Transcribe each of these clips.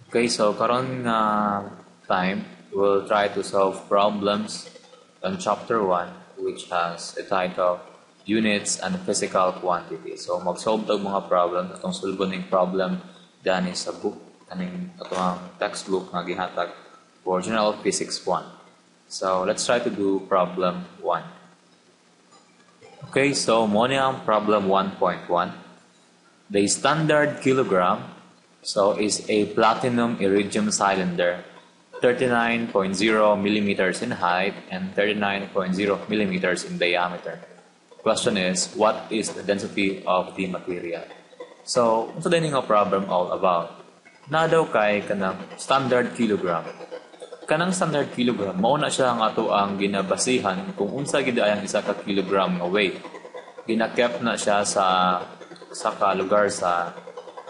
Okay, so karon nga time, we'll try to solve problems on chapter 1 which has a title Units and Physical Quantity. So mag-solve tog mga problem atong sulbon ning problem dani sa book kaning atong textbook nga gihatag for General Physics 1. So let's try to do problem 1. Okay, so mo ni ang problem 1.1. The standard kilogram is a platinum iridium cylinder, 39.0 millimeters in height and 39.0 millimeters in diameter. Question is, what is the density of the material? So, ito din nga problem all about. Na daw kay kanang standard kilogram. Kanang standard kilogram, mauna siya ang ato ang ginabasihan kung unsa gid ay ang isa ka kilogram nga weight. Ginakep na siya sa lugar sa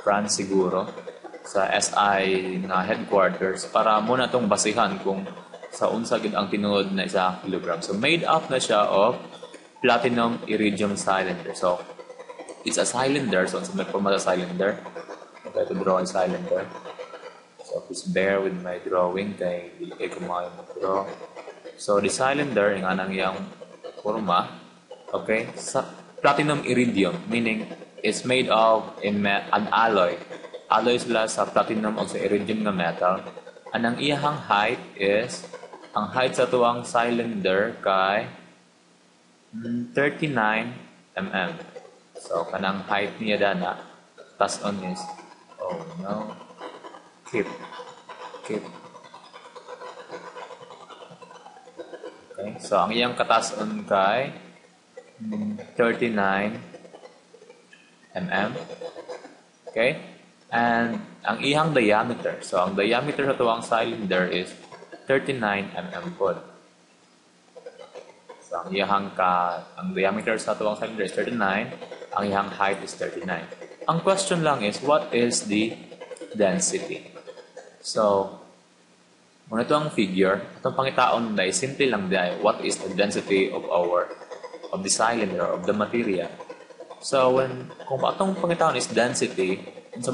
France siguro, sa SI na headquarters para muna itong basihan kung sa unsa gid ang tinuod na isa kilogram. So made up na siya of platinum iridium cylinder. So it's a cylinder, so may formal cylinder. Okay, to draw a cylinder. So please bear with my drawing kay dili kay kumayo mag-draw. So the cylinder ang anang yang forma, okay, sa platinum iridium, meaning it's made of an alloy. Alloy sila sa platinum o sa iridium na metal. Anang iyahang height is, ang height sa tuwang cylinder kay 39 mm. So, kanang height niya dana, tas on is, oh no, keep. Okay, so ang iyang katason kay 39 mm. Okay? And ang ihang diameter. So ang diameter sa tuwang cylinder is 39 mm pod. So ang diameter sa tuwang cylinder is 39, ang ihang height is 39. Ang question lang is, what is the density? So muna ito ang figure. Itong pangitaon na simple lang dahil what is the density of the cylinder, of the material. So kung atong pangitaon is density, unsa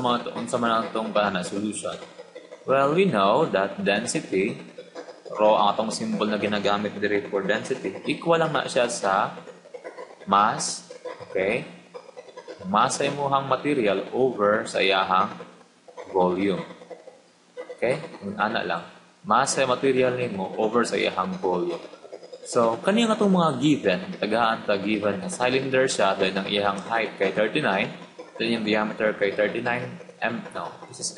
man atong solution. Well, we know that density, rho ang atong symbol na ginagamit diri for density, equal lang na siya sa mass, okay? Mass sa imuhang material over sa iyahang volume. Okay? Ana lang. Mass sa material nimo over sa iyahang volume. So, kaniyang atong mga given, tagaan ta given na cylinder siya dahil ang iyang height kay 39, dahil yung diameter kay 39 this is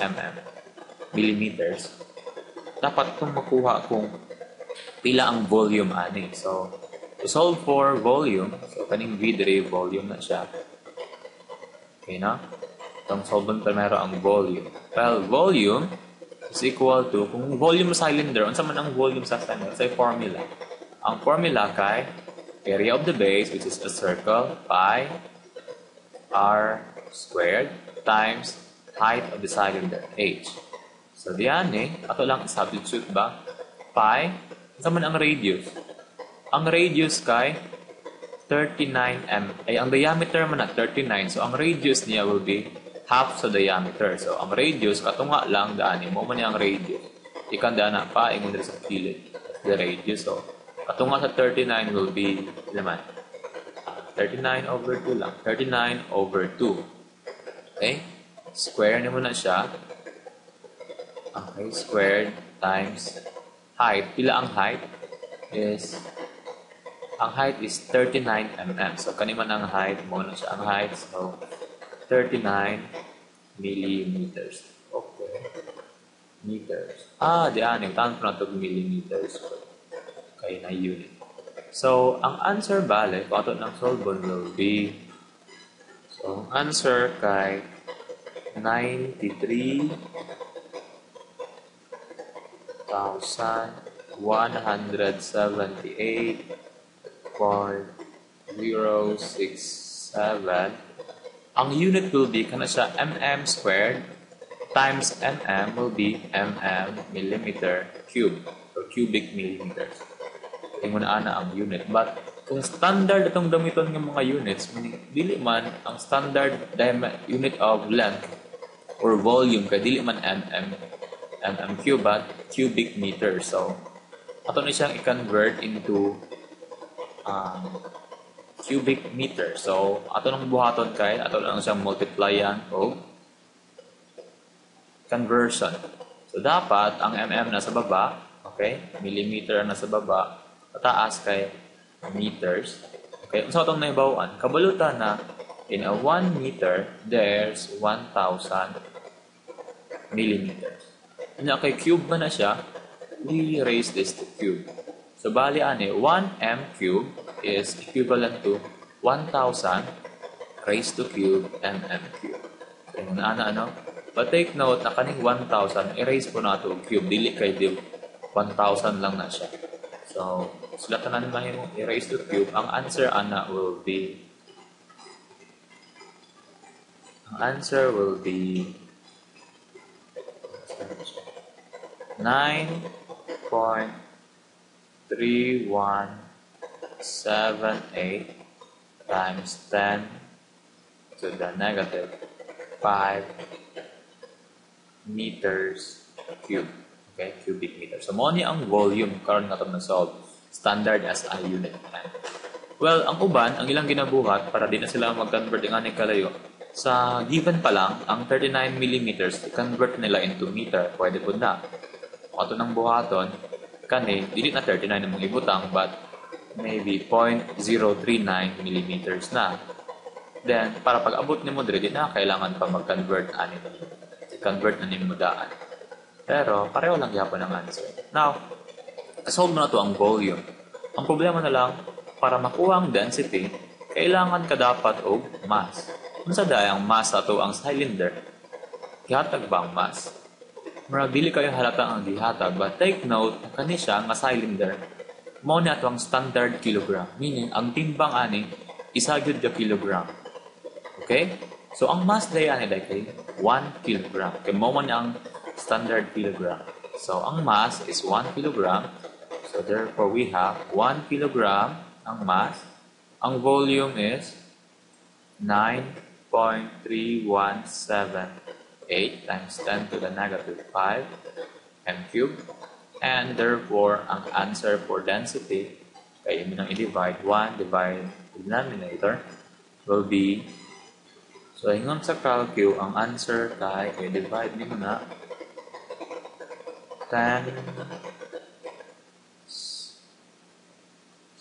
millimeters. Dapat itong makuha kung pila ang volume ani. So, to solve for volume, so kaning V diri volume na siya. Okay na? Itong solvent primero ang volume. Well, volume is equal to, kung volume cylinder, unsa man ang volume sa cylinder, say formula. Ang formula kay area of the base, which is a circle, pi r squared times height of the cylinder, h. So diyan ato lang substitute ba? Pi, unsa man ang radius? Ang radius kay 39 ang diameter man na 39, so ang radius niya will be half sa diameter. So ang radius katunga lang daan mo man ang radius. Ikan dana pa ingon diri sa kilid. The radius, so katunga sa 39 will be naman 39 over 2 lang. 39 over 2. Okay? Square nimo na siya. Okay, squared times height. Pila ang height is, ang height is 39 mm. So kaniman ang height mo na siya ang height. So 39 millimeters. Okay. Meters. Diyan yung tanong na ito millimeters. Okay, na unit. So, ang answer bale, kung ito ng solvent will be, so, ang answer kay 93,178.067. Ang unit will be, kana siya, mm squared times mm will be millimeter cube, or cubic millimeters. Tingnan mo na ang unit. But, kung standard itong gamiton ng mga units, dili man ang standard unit of length or volume kay dili man mm, mm cube, but cubic meter. So, ato na siyang i-convert into cubic meter. So, ato nang buhaton kay, ato lang siyang multiplyan o conversion. So, dapat ang mm nasa baba, okay? Millimeter nasa baba, pataas kay meters. Okay, so atong naibawaan, kabalutan na in a 1 meter, there's 1,000 millimeters. Kanya kay cube ba na siya, we raise this to cube. So, bali ani, 1 m cube is equivalent to 1,000 raised to cube mm cube. So, yung ano? But take note na kaning 1,000, erase po na ito cube. Dili kay 1,000 lang na siya. So, sulatan na naman yung erase to cube. Ang answer ana will be 9.3178 times 10 to the negative 5 meters cube. Okay, cubic meter. So, mo ni ang volume karon nga na solve. Standard SI unit. Well, ang uban, ang ilang ginabuhat para di na sila mag-convert ng anong kalayo. Sa given pa lang, ang 39 millimeters, convert nila into meter. Pwede po na. Kung ato ng buhaton, kani, dili na 39 na mong ibutang, but maybe 0.039 millimeters na. Then, para pag-abot ni mo dire, di na kailangan pa mag-convert ani. Convert na ni mo daan. Pero, pareho lang yapon ang answer. Now, solve mo na to ang volume. Ang problema na lang, para makuha ang density, kailangan ka dapat og mass. Kung sa dayang mass ato ang cylinder, gihatag ba ang mass? Mura dili kayo halata ang gihatag, but take note, kani siya nga cylinder, mao ni ato ang standard kilogram. Meaning, ang timbang ani, isa gyud ka kilogram. Okay? So, ang mass day ani kay 1 kilogram. Kaya mao man ang standard kilogram. So, ang mass is 1 kilogram. So, therefore, we have 1 kilogram ang mass. Ang volume is 9.3178 times 10 to the negative 5 m cube. And therefore, ang answer for density, kaya mo nang i-divide 1 divide the denominator, will be, so hingon sa calcu, ang answer kay, i-divide nimo na 10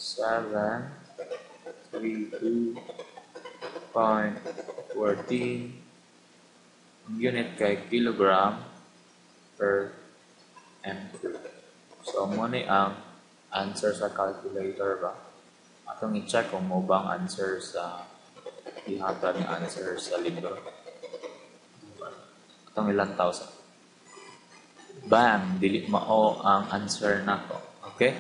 732.14 unit kay kilogram per m cube. So, muna ang answer sa calculator ba? Atong i-check kung mo bang answer sa ihatag ng answer sa libro. Atong ilang thousand. Bam! Dili mao ang answer na to. Okay?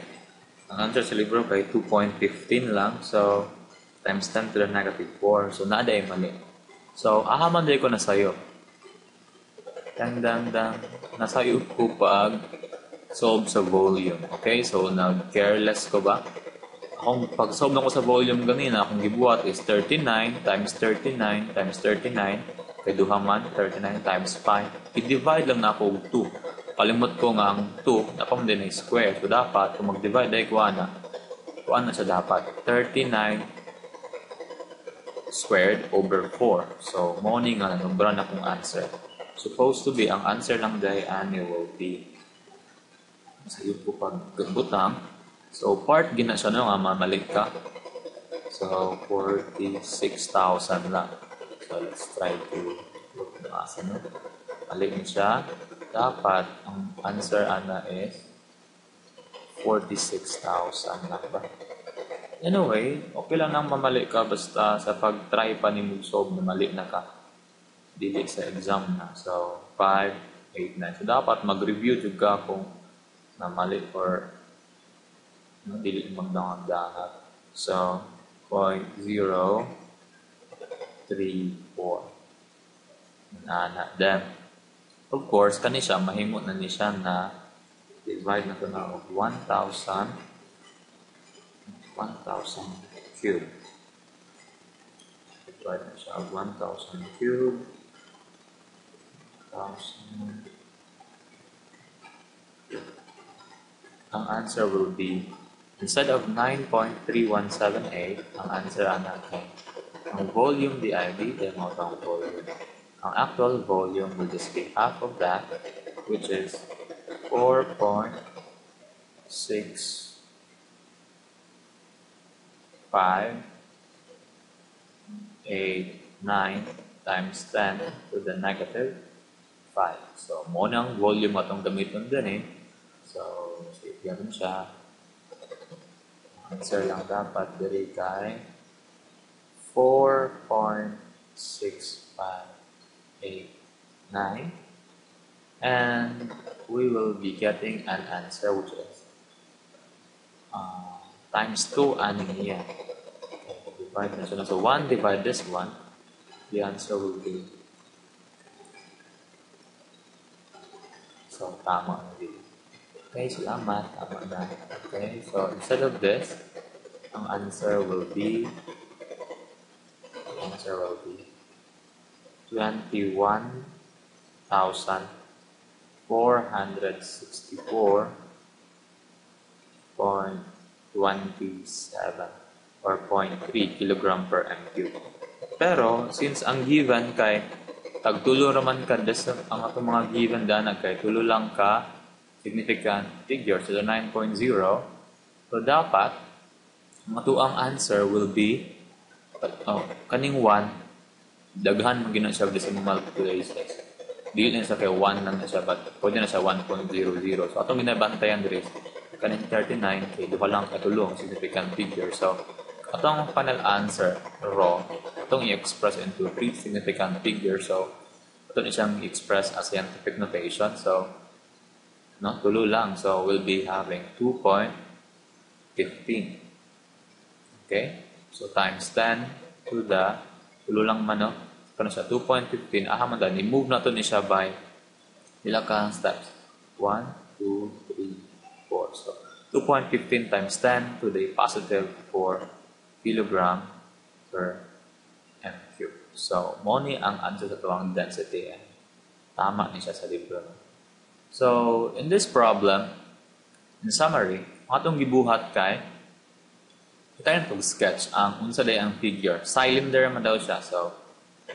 Ang answer sa libro kay 2.15 lang. So, times 10 to the negative 4. So, naaday mali. So, ahaman day ko na sa'yo. Dang. Nasa'yo ko pag solve sa volume. Okay? So, nag-careless ko ba? Kung pag-solve ko sa volume ganina, akong gibuhat is 39 times 39 times 39. Kay duhaman, 39 times 5. I-divide lang na ako 2. Kalimot ko nga ang 2, napam din ay square. So, dapat, kung mag-divide ay kuha na siya dapat. 39 squared over 4. So, morning nga, nanumbra na kong answer. Supposed to be, ang answer lang dahil ani will be, masayot ko pag-butang. So, part, gina siya nga, mamalig ka. So, 46,000 lang. So, let's try to look na asa, no? Malik siya. Dapat, ang answer ana is 46,000 lang ba? Anyway, okay lang nang mamali ka basta sa pag-try pa ni solve na mali na ka. Dili sa exam na. So, 5, 8, 9. So, dapat mag-review juga kung na mali or dili magdangat-dangat. So, 0.034. Then, of course, kani siya, mahimo na ni siya na divide na ito na 1,000 cube. Divide na siya 1,000 cube. 1,000 ang answer will be, instead of 9.3178, ang answer natin, ang volume di ay dito mo itong volume. Ang actual volume will just be half of that, which is 4.658 times 10 to the negative 5. So, muna ang volume atong gamiton din eh. So, save yan siya. Answer lang dapat diri kay 4.6589, and we will be getting an answer which is times 2 aning niya. Divide na siya. So 1 divide this one, the answer will be, so tama na din. Okay, salamat. Tama na. Okay, so instead of this, ang answer will be 21,464.27 or 0.3 kilogram per m3. Pero, since ang given kay tagtulo raman ka ang atong mga given dana kay tulo lang ka significant figure, so 9.0, so dapat ang atuang answer will be kaning 1 daghan magina siya decimal places. Dili na siya kay 1 lang na siya, but pwede na siya 1.00. So atong ginabantayan diri kaning 39 kay duha lang katulong significant figure. So atong final answer raw atong i-express into 3 significant figures. So atong siyang i-express as scientific notation. So tulo lang. So we'll be having 2.15. Okay? So times 10 to the tulo lang man, kano siya 2.15. Man dahil i-move na to ni siya by ila ka steps. 1, 2, 3, 4. So 2.15 times 10 to the positive 4 kilogram per m cube. So mo ni ang answer sa tuwang density. Tama ni siya sa libro. So in this problem, in summary, atong gibuhat kay tayo pag-sketch ang unsa day ang figure. Cylinder man daw siya. So,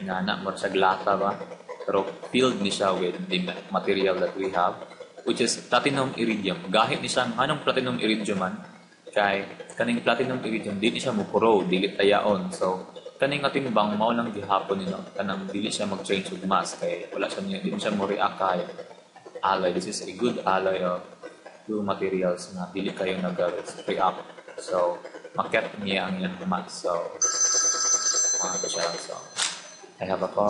inana mo siya glata ba? Pero filled ni siya with the material that we have, which is platinum iridium. Gahit ni siya, anong platinum iridium man? Kay, kaning platinum iridium, di ni siya mukuro, dili tayaon. So, kaning ating bang mao lang gihapon nino, kanang dili siya mag-change of mass. Kay, wala siya niya, di siya mo react kay alloy. This is a good alloy of two materials na dili kayo nag-react. So, maket niya ang iyang mass. So, siya. So, I have a call.